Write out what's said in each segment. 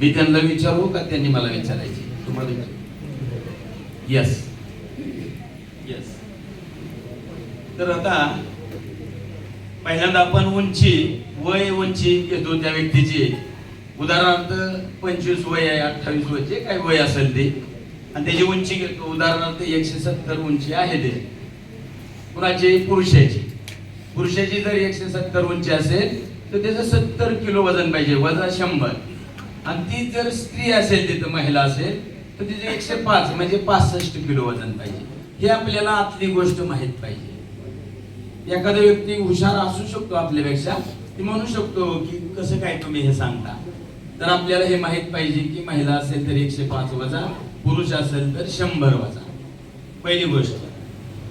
मी त्यांना विचारू का त्यांनी मला विचारायचे? तुम्हाला विचार. Yes yes. तर आता पहिल्यांदा आपण उंची उंची घेतो त्या व्यक्तीची. उदाहरणार्थ 25 वय आहे, 28 वय, जे काही वय असेल ते, आणि त्याची उंची घेतो. उदाहरणार्थ 170 उंची आहे ते कुणाची? पुरुषाची जर 170 उंची असेल तर त्याचं 70 किलो वजन पाहिजे, वजा 100. आणि ती जर स्त्री असेल, तिथं महिला असेल तर तिचे 105 म्हणजे 65 किलो वजन पाहिजे. हे आपल्याला आतली गोष्ट माहित पाहिजे. एखादा व्यक्ती हुशार असू शकतो आपल्यापेक्षा, ती म्हणू शकतो की कसं काय तुम्ही हे सांगता. तर आपल्याला हे माहित पाहिजे की महिला असेल तर 105 वजा, पुरुष असेल तर 100 वजा. पहिली गोष्ट.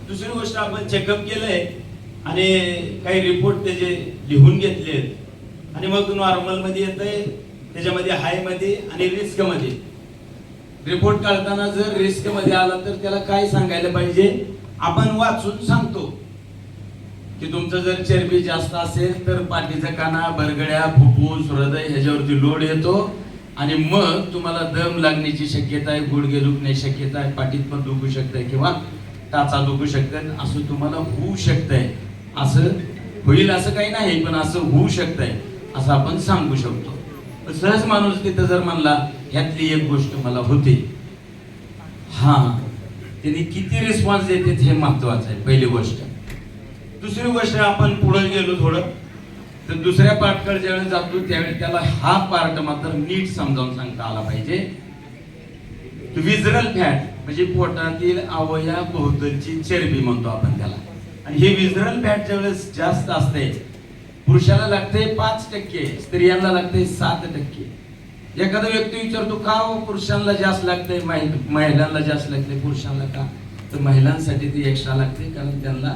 दुसरी गोष्ट, आपण चेकअप केलंय आणि काही रिपोर्ट त्याचे लिहून घेतलेत आणि मग नॉर्मल मध्ये येतंय, त्याच्यामध्ये हाय मध्ये आणि रिस्क मध्ये. रिपोर्ट काढताना जर रिस्क मध्ये आला तर त्याला काय सांगायला पाहिजे? आपण वाचून सांगतो की तुमचं जर चरबी जास्त असेल तर पाठीचा काना, बरगड्या, फुफ्फुस, हृदय ह्याच्यावरती लोड येतो आणि मग तुम्हाला दम लागण्याची शक्यता आहे, गुडघे दुखण्याची शक्यता आहे, पाठीत पण दुखू शकतंय किंवा टाचा दुखू शकतं, असं तुम्हाला होऊ शकतंय. असं होईल असं काही नाही, पण असं होऊ शकतंय असं आपण सांगू शकतो. सहज माणूस तिथं जर म्हणला ह्यातली एक गोष्ट मला होते, हा, त्यांनी किती रिस्पॉन्स देते हे महत्वाचं आहे, पहिली गोष्ट. दुसरी गोष्ट, आपण पुढे गेलो थोडं तर दुसऱ्या पार्टकडे ज्यावेळेस जातो त्यावेळेस त्याला हा पार्ट मात्र नीट समजावून सांगता आला पाहिजे. विजरल फॅट म्हणजे पोटातील अवयवाभोवतीची चरबी म्हणतो आपण त्याला. आणि हे विजरल फॅट ज्यावेळेस जास्त असते, पुरुषाला लागते 5%, स्त्रियांना लागते 7%. एखादा व्यक्ती विचारतो का पुरुषांना जास्त लागते, महिलांना जास्त लागते, पुरुषांना का? तर महिलांसाठी ते एक्स्ट्रा लागते, कारण त्यांना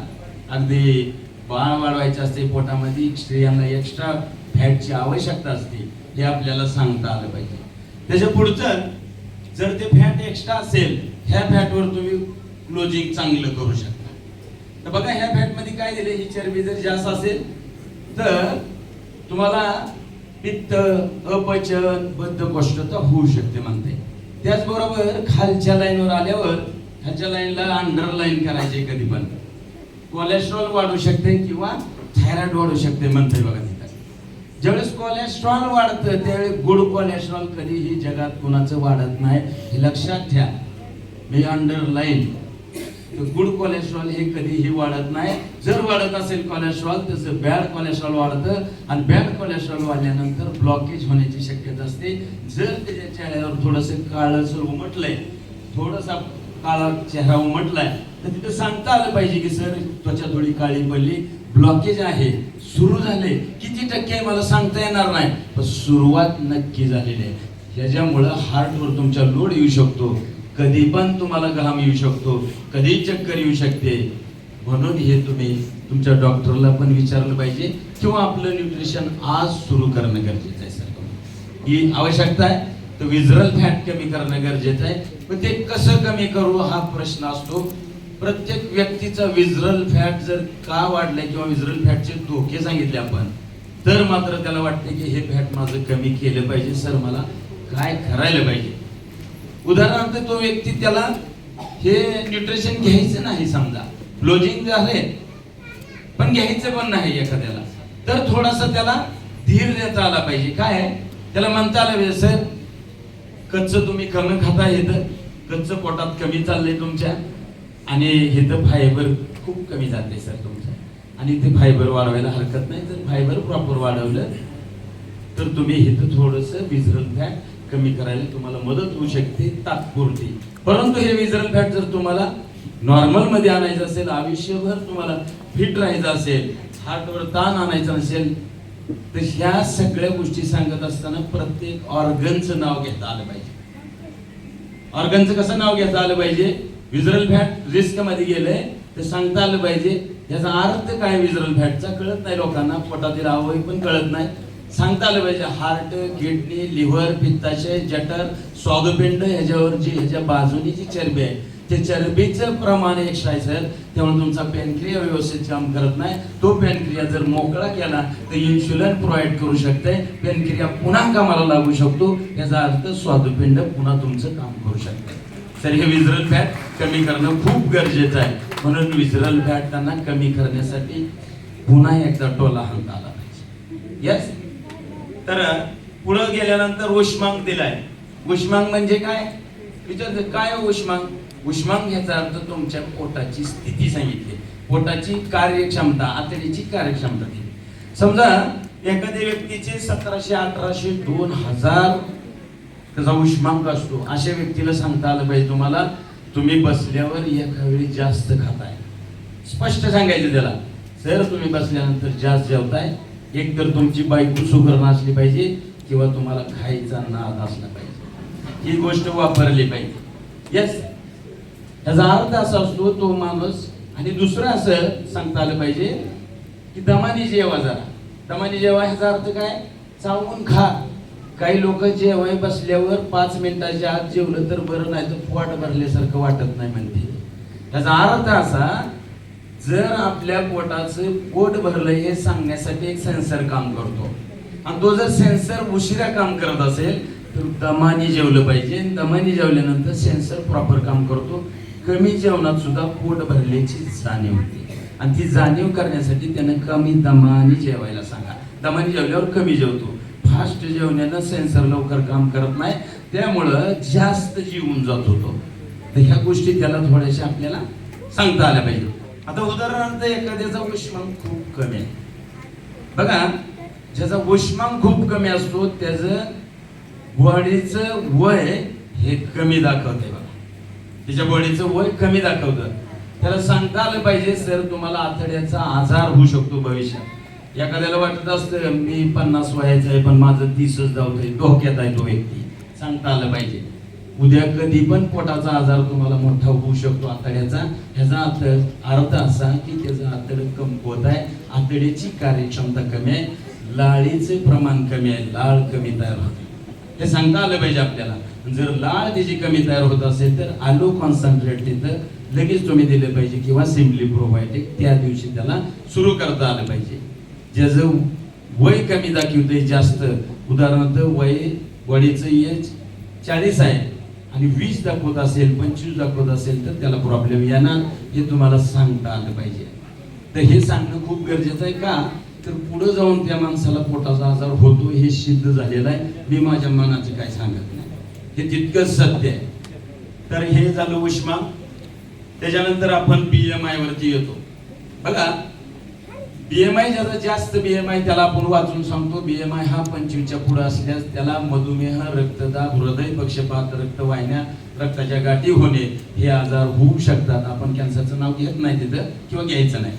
अगदी बाळ वाढवायचे असते पोटामध्ये, स्त्रियांना एक्स्ट्रा फॅटची आवश्यकता असते. हे आपल्याला सांगता आलं पाहिजे. त्याच्या पुढचं, जर ते फॅट एक्स्ट्रा असेल, ह्या फॅटवर तुम्ही क्लोजिंग चांगलं करू शकता. तर बघा ह्या फॅट मध्ये काय दिले, ही चरबी जर जास्त असेल तर तुम्हाला पित्त, अपचन, बद्धकोष्ठता होऊ शकते म्हणते. त्याचबरोबर खालच्या लाईनवर आल्यावर, खालच्या लाईनला अंडरलाईन करायचे, कधी पण कोलेस्ट्रॉल वाढू शकते किंवा थायरॉइड वाढू शकते म्हणते बघा तिथं. ज्यावेळेस कोलेस्ट्रॉल वाढतं त्यावेळेस गुड कोलेस्ट्रॉल कधीही जगात कोणाचं वाढत नाही, हे लक्षात ठेवा. मी अंडरलाईन, गुड कोलेस्ट्रॉल हे कधीही वाढत नाही. जर वाढत असेल कोलेस्ट्रॉल तसं बॅड कोलेस्ट्रॉल वाढतं आणि बॅड कोलेस्ट्रॉल वाढल्यानंतर ब्लॉकेज होण्याची शक्यता असते. जर त्याच्या चेहऱ्यावर थोडंसं काळसर उमटलंय, थोडासा काळा चेहरा उमटलाय, तर तिथं सांगता आलं पाहिजे की सर त्वचा थोडी काळी पडली, ब्लॉकेज आहे, सुरू झाले. किती टक्के मला सांगता येणार नाही, पण सुरुवात नक्की झालेली आहे. ह्याच्यामुळं हार्टवर तुमचा लोड येऊ शकतो, कधी पण तुम्हाला घाम येऊ शकतो, कधी चक्कर येऊ शकते. म्हणून हे तुम्ही तुमच्या डॉक्टरला पण विचारलं पाहिजे किंवा आपलं न्यूट्रिशन आज सुरू करणं गरजेचं आहे. सर ही आवश्यकता आहे. तर विजरल फॅट कमी करणं गरजेचं आहे. पण ते कसं कमी करू हा प्रश्न असतो. प्रत्येक व्यक्तीचा विजरल फॅट जर का वाढलाय किंवा विजरल फॅटचे धोके सांगितले आपण, तर मात्र त्याला वाटते की हे फॅट माझं कमी केलं पाहिजे, सर मला काय करायला पाहिजे. उदाहरणार्थ तो व्यक्ती, त्याला हे न्यूट्रिशन घ्यायचं नाही, समजा क्लोजिंग झाले पण घ्यायचं पण नाही एखाद्याला, तर थोडासा त्याला धीर देता आला पाहिजे. काय त्याला म्हणता आलं पाहिजे, सर कच्चं तुम्ही कमी खाता, हे तर कच्चं पोटात कमी चाललंय तुमच्या, आणि हे तर फायबर खूप कमी जाते सर तुमचं, आणि ते फायबर वाढवायला हरकत नाही. जर फायबर प्रॉपर वाढवलं तर तुम्ही हे तर थोडंसं विजरल फॅट कमी करायला तुम्हाला मदत होऊ शकते तात्पुरती. परंतु हे विजरल फॅट जर तुम्हाला नॉर्मल मध्ये आणायचं असेल, आयुष्यभर तुम्हाला फिट राहायचं असेल, हार्टवर ताण आणायचं नसेल, तर ह्या सगळ्या गोष्टी सांगत असताना प्रत्येक ऑर्गनचं नाव घेता आलं पाहिजे. ऑर्गनचं कसं नाव घेता आलं पाहिजे? विजरल फॅट रिस्क मध्ये गेलंय ते सांगता आलं पाहिजे. याचा अर्थ काय विजरल फॅटचा कळत नाही लोकांना, पोटातील अवयव पण कळत नाही. सांगता आलं पाहिजे हार्ट, किडनी, लिव्हर, पित्ताशय, जठर, स्वादुपिंड, ह्याच्यावर जी ह्याच्या बाजूनी जी चरबी आहे ते चरबीचं प्रमाण एक्स्ट्रा आहे सर, त्यामुळे तुमचा पॅनक्रिया व्यवस्थित काम करत नाही. तो पॅनक्रिया जर मोकळा केला तर इन्शुलिन प्रोव्हाइड करू शकते, पॅनक्रिया पुन्हा कामाला लागू शकतो. याचा अर्थ स्वादुपिंड पुन्हा तुमचं काम करू शकते. तर हे विजरल फॅट कमी करणं खूप गरजेचं आहे. म्हणून विजरल फॅट त्यांना कमी करण्यासाठी पुन्हा एकदा टोला हाणता आला पाहिजे. यस. तर पुढे गेल्यानंतर उष्मांक दिलाय. उष्मांक म्हणजे काय विचारते, काय उष्मांक? उष्मांक याचा अर्थ तुमच्या पोटाची स्थिती सांगितली, पोटाची कार्यक्षमता, आतडीची कार्यक्षमता दिली. समजा एखाद्या व्यक्तीचे 1700, 1800, 2000 त्याचा उष्मांक असतो. अशा व्यक्तीला सांगता आलं पाहिजे तुम्हाला, तुम्ही बसल्यावर एका वेळी जास्त खाताय. स्पष्ट सांगायचं त्याला, सर तुम्ही बसल्यानंतर जास्त जेवताय. एक तर तुमची बायको सुगरण असली पाहिजे किंवा तुम्हाला खायचा नाद असला पाहिजे. ही गोष्ट वापरली पाहिजे. यस. याचा अर्थ असा असतो तो माणूस. आणि दुसरं असं सांगता आलं पाहिजे की दमानी जेवा जरा. दमानी जेवा ह्याचा अर्थ काय? चावून खा. काही लोक जेवाय बसल्यावर 5 मिनिटाच्या आत जेवलं तर बरं, नाही तर पोट भरल्यासारखं वाटत नाही म्हणते. याचा अर्थ असा, जर आपल्या पोटाचं पोट भरलं हे सांगण्यासाठी एक सेन्सर काम करतो, आणि तो जर सेन्सर उशिरा काम करत असेल तर दमानी जेवलं पाहिजे. दमानी जेवल्यानंतर सेन्सर प्रॉपर काम करतो. कमी जेवणात सुद्धा पोट भरल्याची जाणीव होते, आणि ती जाणीव करण्यासाठी त्यानं कमी दमानी जेवायला सांगा. दमानी जेवल्यावर कमी जेवतो. फास्ट जेवण्यानं सेन्सर लवकर काम करत नाही, त्यामुळं जास्त जीवन जात होतो. तर ह्या गोष्टी त्याला थोड्याशा आपल्याला सांगता आल्या पाहिजे. आता उदाहरणार्थ एखाद्याचा उष्मांक खूप कमी आहे बघा, ज्याचा उष्मांक खूप कमी असतो त्याचं बॉडीचं वय हे कमी दाखवते बघा. त्याच्या बॉडीचं वय कमी दाखवतं. त्याला सांगता आलं पाहिजे, सर तुम्हाला आतड्याचा आजार होऊ शकतो भविष्यात. एखाद्याला वाटत असतं मी 50 वयाचा आहे पण माझं 30च धावतंय, धोक्यात आहे तो व्यक्ती. सांगता आलं पाहिजे उद्या कधी पण पोटाचा आजार तुम्हाला मोठा होऊ शकतो आतड्याचा. ह्याचा अर्थ असा की त्याचं आतड कमकुवत आहे, आतड्याची कार्यक्षमता कमी आहे, लाळीचे प्रमाण कमी आहे, लाळ कमी तयार होते. हे सांगता आलं पाहिजे आपल्याला. जर लाळ त्याची कमी तयार होत असेल तर आलो कॉन्सन्ट्रेट तिथं लगेच तुम्ही दिलं पाहिजे, किंवा सिम्पली प्रोबायोटिक त्या दिवशी त्याला सुरू करता आलं पाहिजे. ज्याचं वय कमी दाखवतंय जास्त, उदाहरणार्थ वय बॉडीचं एज 40 आहे आणि 20 दाखवत असेल, 25 दाखवत असेल तर त्याला प्रॉब्लेम येणार, हे तुम्हाला सांगता आलं पाहिजे. तर हे सांगणं खूप गरजेचं आहे. का तर पुढे जाऊन त्या माणसाला पोटाचा आजार होतो हे सिद्ध झालेलं आहे. मी माझ्या मनाचं काय सांगत नाही, हे तितकंच सत्य आहे. तर हे झालं उष्मांक. त्याच्यानंतर आपण BMI वरती येतो बघा. BMI ज्याचा जास्त BMI त्याला आपण वाचून सांगतो. BMI हा 25च्या पुढे असल्यास त्याला मधुमेह, रक्तदाब, हृदय पक्षपात, रक्तवाहिन्या, रक्ताच्या गाठी होणे हे आजार होऊ शकतात. आपण कॅन्सरचं नाव घेत नाही तिथं किंवा घ्यायचं नाही,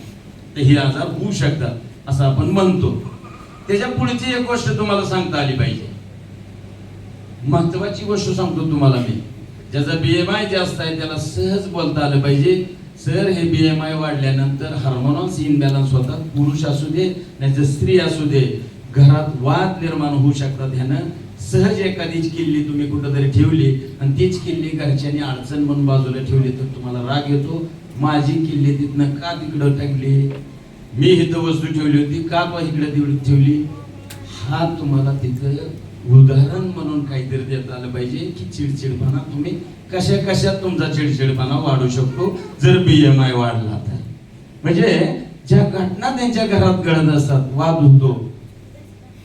तर हे आजार होऊ शकतात असं आपण म्हणतो. त्याच्या पुढची एक गोष्ट तुम्हाला सांगता आली पाहिजे, महत्वाची गोष्ट सांगतो तुम्हाला मी. ज्याचा BMI जास्त आहे त्याला सहज बोलता आलं पाहिजे, सर हे BMI वाढल्यानंतर हार्मोन्स इनबॅलन्स होतात. पुरुष असू दे नाही स्त्री असू दे, घरात वाद निर्माण होऊ शकतात. ह्यानं सहज एखादीच किल्ली तुम्ही कुठंतरी ठेवली आणि तीच किल्ली घरच्यांनी अडचण म्हणून बाजूला ठेवली तर तुम्हाला राग येतो. माझी किल्ली तिथनं का तिकडं टाकली, मी इथं वस्तू ठेवली होती का तो इकडे ठेवली, हा तुम्हाला तिथं उदाहरण म्हणून काहीतरी देता आलं पाहिजे की चिडचिडपणा तुम्ही कशा कशात तुमचा चिडचिडपणा वाढू शकतो जर BMI वाढला तर. म्हणजे ज्या घटना त्यांच्या घरात घडत असतात, वाद होतो.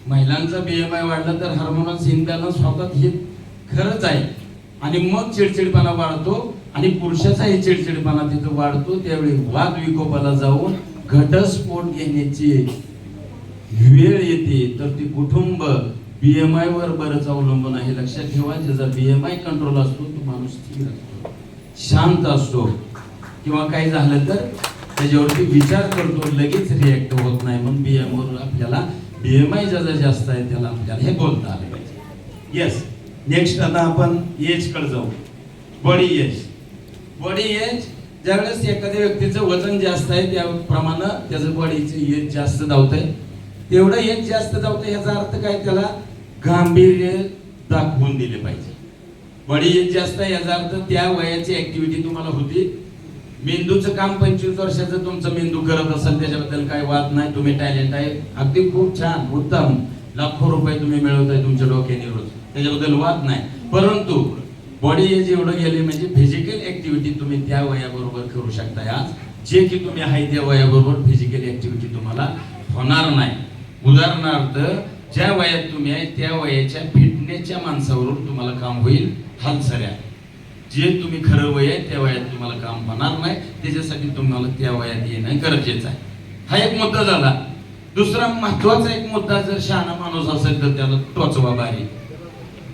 महिलांचा BMI वाढला तर हार्मोन्स इनबॅलन्स होतात हे खरंच आहे, आणि मग चिडचिडपणा वाढतो. आणि पुरुषाचाही चिडचिडपणा तिथं वाढतो. त्यावेळी वाद विकोपाला जाऊन घटस्फोट घेण्याची वेळ येते. तर ती कुटुंब BMI वर बरंच अवलंबून आहे. लक्षात ठेवा, ज्याचा BMI कंट्रोल असतो तो माणूस स्थिर असतो, शांत असतो, किंवा काही झालं तर त्याच्यावरती विचार करतो, लगेच रिॲक्ट होत नाही. म्हणून BMI ज्याचा जास्त आहे त्याला आपल्याला हे बोलता आलं पाहिजे. येस. नेक्स्ट आता आपण एज कडे जाऊ. Body age. बॉडी एज ज्यावेळेस एखाद्या व्यक्तीचं वजन जास्त आहे त्याप्रमाणे त्याचं बॉडीचं एज जास्त धावतंय. तेवढं एज जास्त धावतंय ह्याचा अर्थ काय, त्याला गांभीर्य दाखवून दिले पाहिजे. बॉडी एज जास्त आहे याचा अर्थ त्या वयाची ऍक्टिव्हिटी तुम्हाला होती. मेंदूचं काम 25 वर्षाचं तुमचं मेंदू करत असेल त्याच्याबद्दल काही वाद नाही. तुम्ही टॅलेंट आहे, अगदी खूप छान उत्तम, लाखो रुपये तुम्ही मिळवताय तुमच्या डोक्याने रोज, त्याच्याबद्दल वाद नाही. परंतु बॉडी एज एवढं गेले म्हणजे फिजिकल ऍक्टिव्हिटी तुम्ही त्या वयाबरोबर करू शकता. आज जे की तुम्ही आहे त्या वयाबरोबर फिजिकल ऍक्टिव्हिटी तुम्हाला होणार नाही. उदाहरणार्थ ज्या वयात तुम्ही आहे त्या वयाच्या फिटनेसच्या माणसावरून तुम्हाला काम होईल हालसऱ्या. जे तुम्ही खरं वय आहे त्या वयात तुम्हाला काम होणार नाही. त्याच्यासाठी तुम्हाला त्या वयात येणं गरजेचं आहे. हा एक मुद्दा झाला. दुसरा महत्वाचा एक मुद्दा, जर शहाणा माणूस असेल तर त्याला टोचवा बारी.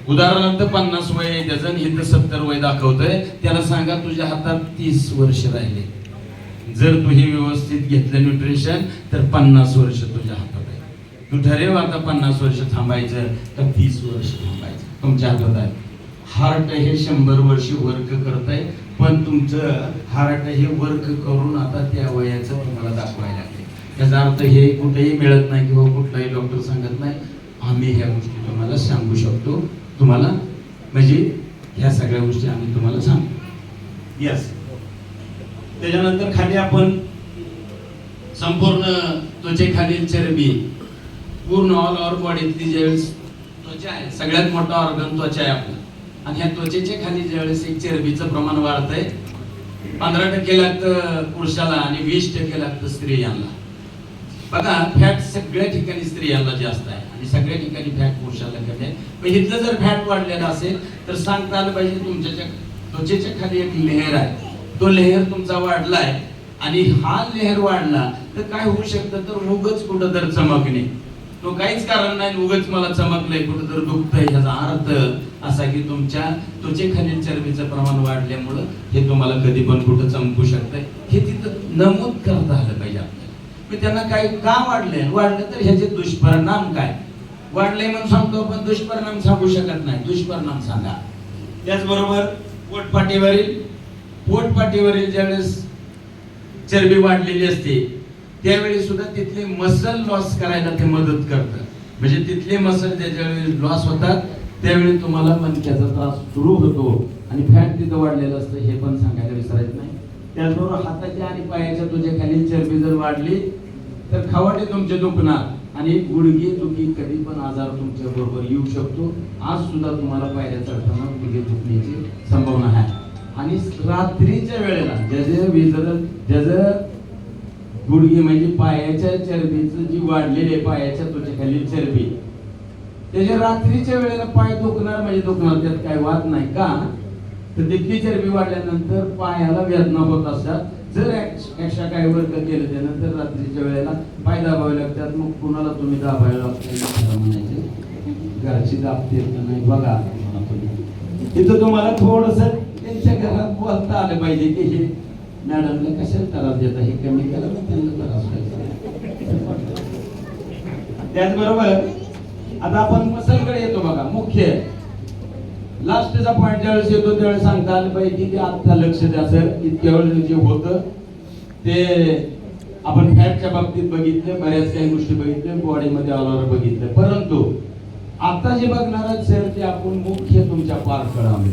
उदाहरणार्थ 50 वय आहे त्याचं, इथं 70 वय दाखवतंय, त्याला सांगा तुझ्या हातात 30 वर्ष राहिले. जर तू हे व्यवस्थित घेतलं न्यूट्रिशन तर 50 वर्ष तुझ्या हातात आहे. तू ठरेव आता 50 वर्ष थांबायचं का 30 वर्ष थांबायचं, तुमच्या हातात आहे. हार्ट हे 100 वर्ष वर्क करत आहे, पण तुमचं हार्ट हे वर्क करून आता त्या वयाचं तुम्हाला दाखवायला लागले. याचा अर्थ हे कुठेही मिळत नाही किंवा कुठलाही डॉक्टर सांगत नाही. आम्ही ह्या गोष्टी तुम्हाला सांगू शकतो. तुम्हाला म्हणजे ह्या सगळ्या गोष्टी आम्ही तुम्हाला सांगतो. यस. त्याच्यानंतर खाली आपण संपूर्ण त्वचेखालील चरबी, पूर्ण ऑल ओव्हर बॉडीतली ज्यावेळेस त्वचा आहे, सगळ्यात मोठा ऑर्गन त्वचा आहे आपला. आणि ह्या त्वचेच्या खाली ज्यावेळेस एक चरबीचं प्रमाण वाढतंय, 15% लागतं पुरुषाला आणि 20% लागतं स्त्रियांना. बघा, फॅट सगळ्या ठिकाणी स्त्रियांना जास्त आहे आणि सगळ्या ठिकाणी फॅट पुरुषाला कमी आहे. पण इथलं जर फॅट वाढलेला असेल तर सांगता आलं पाहिजे तुमच्या त्वचेच्या खाली एक लेअर आहे, तो लेअर तुमचा वाढलाय आणि हा लेअर वाढला तर काय होऊ शकतं, तर उगच कुठं तर चमकणे. तो काहीच कारण नाही, उगच मला चमकलंय, कुठं तर दुखतंय. ह्याचा अर्थ असा की तुमच्या त्वचेखालील चरबीचं प्रमाण वाढल्यामुळं हे तुम्हाला कधी पण कुठं चमकू शकतंय. हे तिथं नमूद करता आलं पाहिजे आपल्याला. त्यांना काय का वाढलंय, वाढलं तर ह्याचे दुष्परिणाम काय. वाढले म्हणून सांगतो पण दुष्परिणाम सांगू शकत नाही. दुष्परिणाम सांगा. त्याचबरोबर पोटपाटीवरील ज्यावेळेस चरबी वाढलेली असते त्यावेळी सुद्धा तिथले मसल लॉस करायला ते मदत करतं. म्हणजे तिथले मसल ज्यावेळी लॉस होतात त्यावेळी तुम्हाला मणक्याचा त्रास सुरू होतो आणि फॅट तिथं वाढलेलं असतं, हे पण सांगायला विसरायचं नाही. त्याचबरोबर हाताच्या आणि पायाच्या तुझ्या खाली चरबी जर वाढली तर खवाटे तुमचे दुखणार आणि गुडघे दुखी कधी पण आजार तुमच्या बरोबर येऊ शकतो. आज सुद्धा तुम्हाला पायऱ्या चढताना गुडघे दुखण्याची संभावना आहे. आणि रात्रीच्या वेळेला ज्याचं गुडघे म्हणजे पायाच्या चरबीचं जी वाढलेली आहे, पायाच्या तुझ्या खाली चरबी, त्याच्या रात्रीच्या वेळेला पाय दुखणार म्हणजे दुखणार, त्यात काय वाद नाही. का तर तिथली चरबी वाढल्यानंतर पायाला वेदना होत असतात. जर एक्स्ट्रा काही वर्क केलं त्यानंतर रात्रीच्या वेळेला पाय दाबावे लागतात. मग कुणाला तुम्ही दाबायला लागतात म्हणायचे, घरची दाबते नाही बघा. तिथं तुम्हाला थोडस त्यांच्या घरात बोलता आलं पाहिजे की हे मॅडमला कशाला त्रास देता, हे कमी करा, त्यांना त्रास व्हायचा. त्याचबरोबर आता आपण मसलकडे येतो. बघा, मुख्य लास्टचा पॉइंट ज्यावेळेस येतो त्यावेळेस सांगता आलं पाहिजे की आता लक्ष द्या सर, इतक्या वेळ जे होतं ते आपण फॅटच्या बाबतीत बघितलं, बऱ्याच काही गोष्टी बघितल्या, बॉडीमध्ये ऑलओव्हर बघितलं. परंतु आता जे बघणार आहेत सर ते आपण मुख्य तुमच्या पार्टकडे आलोय.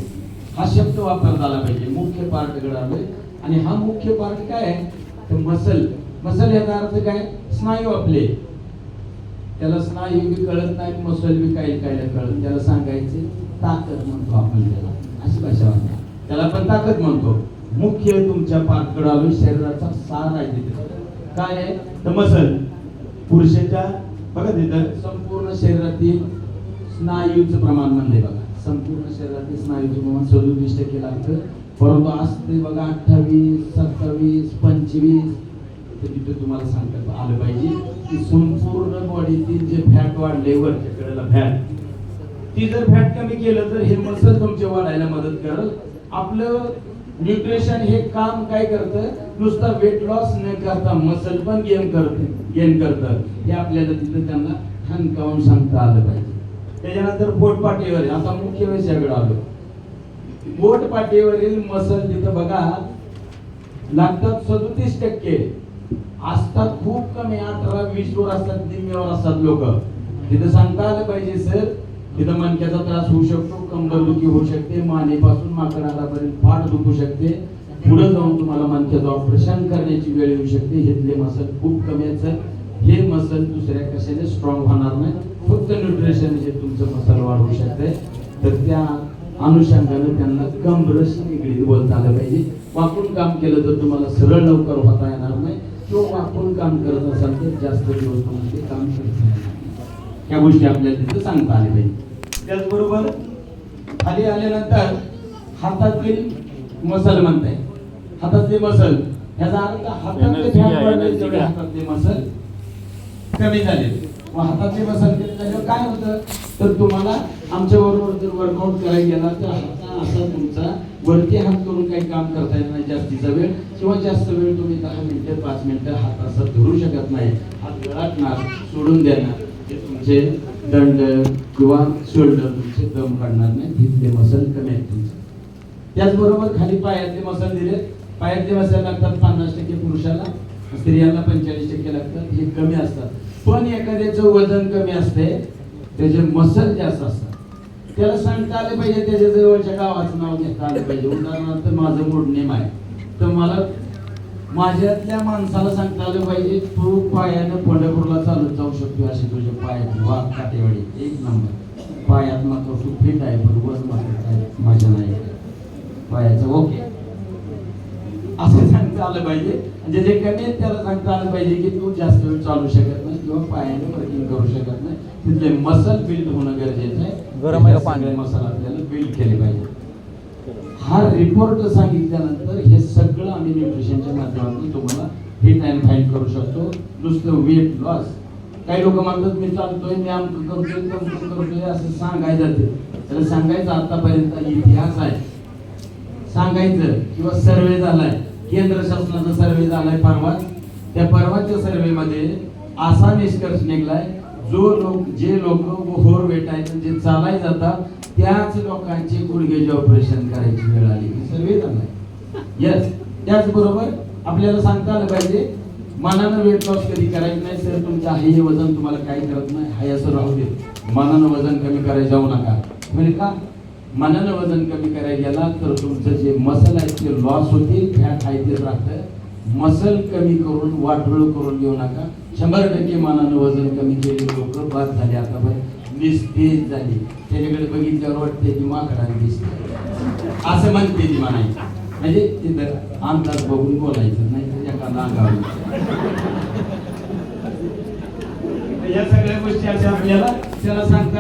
हा शब्द वापरता आला पाहिजे, मुख्य पार्टकडे आलोय. आणि हा मुख्य पार्ट काय आहे तर मसल याचा अर्थ काय, स्नायू आपले. त्याला स्नायू बी कळत नाही, मसल बी काही कळत, त्याला सांगायचे ताकद म्हणतो आपण त्याला, अशी भाषा म्हणतो. त्याला पण ताकद म्हणतो. मुख्य तुमच्या पार्टकडे आलो, शरीराचा सार आहे तिथे. काय आहे तर मसल. पुरुषाच्या बघा तिथं संपूर्ण शरीरातील स्नायूचं प्रमाण म्हणले. बघा, संपूर्ण शरीरातील स्नायूचं प्रमाण 37% लागतं. परंतु आज ते बघा 28, 27, 25. तर तिथे तुम्हाला सांगता आलं पाहिजे की संपूर्ण बॉडीतील जे फॅट वाढले वरच्या कडेला फॅट, ती जर फॅट कमी केलं तर हे मसल तुमचे वाढायला मदत करेल. आपलं न्यूट्रिशन हे काम काय करतं, नुसता वेट लॉस न करता मसल पण गेन करतं. हे आपल्याला तिथं त्यांना ठणकावून सांगता आलं पाहिजे. त्याच्यानंतर पोटपाटीवर आता मुख्य विषयाकडे आलो. पोटपाटीवरील मसल तिथं बघा लागतात 37%, असतात खूप कमी 18-20 वर असतात, निम्म्यावर असतात लोक. तिथं सांगता आलं पाहिजे सर तिथं मणक्याचा त्रास होऊ शकतो, कंबर दुखी होऊ शकते, मानेपासून माकडापर्यंत पाठ दुखू शकते, पुढे जाऊन तुम्हाला मणक्याचं ऑपरेशन करण्याची वेळ येऊ शकते. हेतले मसल खूप कमी आहेत. हे मसल दुसऱ्या कशाने स्ट्रॉंग होणार नाही, फक्त न्यूट्रिशन हे तुमचं मसल वाढवू शकते. तर त्या अनुषंगाने त्यांना कमरशी निगडीत बोलता आलं पाहिजे. वाकून काम केलं तर तुम्हाला सरळ लवकर होता येणार नाही, किंवा वाकून काम करत असाल तर जास्त दिवस तुम्हाला ते काम करता येणार नाही. ह्या गोष्टी आपल्याला तिथं सांगता आल्या पाहिजे. त्याचबरोबर खाली आल्यानंतर हातातील मसल म्हणताय, हातातले मसल याचा अर्थ हातातले फॅट वाढले तेवढे हातातले मसल कमी झाले. मग हातातले मसल कमी झाल्यावर काय होतं, तर तुम्हाला आमच्या बरोबर जर वर्कआउट करायला गेला तर हात असा तुमचा वरती हात करून काही काम करता येत नाही जास्तीचा वेळ, किंवा जास्त वेळ तुम्ही 10 मिनिटं 5 मिनिटं हात असा धरू शकत नाही. हात गळाटणार, सोडून देणार, ते तुमचे दंड किंवा शोल्डर तुमचे दम काढणार नाही. तिथले मसल कमी आहेत तुमचे. त्याचबरोबर खाली पायातले मसल दिले. पायातले मसल लागतात 50% पुरुषाला, स्त्रियांना 45% लागतात. हे कमी असतात. पण एखाद्याचं वजन कमी असते, त्याचे मसल जास्त असतात. त्याला सांगता आले पाहिजे, त्याच्या जवळच्या गावाचं नाव घेता आलं पाहिजे. उदाहरणार्थ माझं मूळ नेम आहे, तर मला माझ्यातल्या माणसाला सांगता आलं पाहिजे, तू पायानं पंढरपूरला चालत जाऊ शकतो. असे तुझे पायात वाघ काटेवाडी 1 नंबर. पायात मात्र तू फिट आहे, बरोबर मात्र माझ्या नाही पायाचं ओके, असं सांगता आलं पाहिजे. म्हणजे जे कमी आहेत त्याला सांगता आलं पाहिजे की तू जास्त वेळ चालू शकत नाही किंवा पायाने वर्किंग करू शकत नाही. तिथले मसल बिल्ड होणं गरजेचं आहे. गरम आहे का पाणी? मसल आपल्याला बिल्ड केले पाहिजे. हा रिपोर्ट सांगितल्यानंतर हे सगळं आम्ही न्यूट्रिशनच्या माध्यमातून तुम्हाला फिट अँड फाईन करू शकतो. नुसतं वेट लॉस, काही लोक म्हणतात मी चालतोय, मी आमचं करतोय, तमकं करतोय असं सांगायचं जाते. त्याला सांगायचं आतापर्यंत इतिहास आहे सांगायचं, किंवा सर्वे झालाय, केंद्र शासनाचा सर्वे झालाय परवा. त्या परवाच्या सर्वे मध्ये असा निष्कर्ष निघलाय, जे लोक ओव्हर वेट आहेत, जे चालाय जातात, त्याच लोकांचे गुडघेचे ऑपरेशन करायची वेळ आली. सर्वे झालाय. यस. त्याचबरोबर आपल्याला सांगता आलं पाहिजे, मनानं वेट लॉस कधी करायचं नाही. सर तुमचं हे वजन तुम्हाला काही करत नाही, हाय असं राहू दे, मनानं वजन कमी करायला जाऊ नका. म्हणजे का मनानं वजन कमी करायला गेला तर तुमचं जे मसल आहे ते लॉस होतील, फॅट आहे ते राहतं. मसल कमी करून वाटोळ करून घेऊ नका. 100% मनानं वजन कमी केले लोक बाद झाले, आतापर्यंत निस्तेज झाली. त्याच्याकडे बघितल्यावर वाटते की माकडाने दिसते असं म्हणते ती म्हणायची. म्हणजे तिथं अंदाज बघून बोलायचं नाही, त्याच्या अंगावर. या सगळ्या गोष्टी अशा आपल्याला त्याला सांगता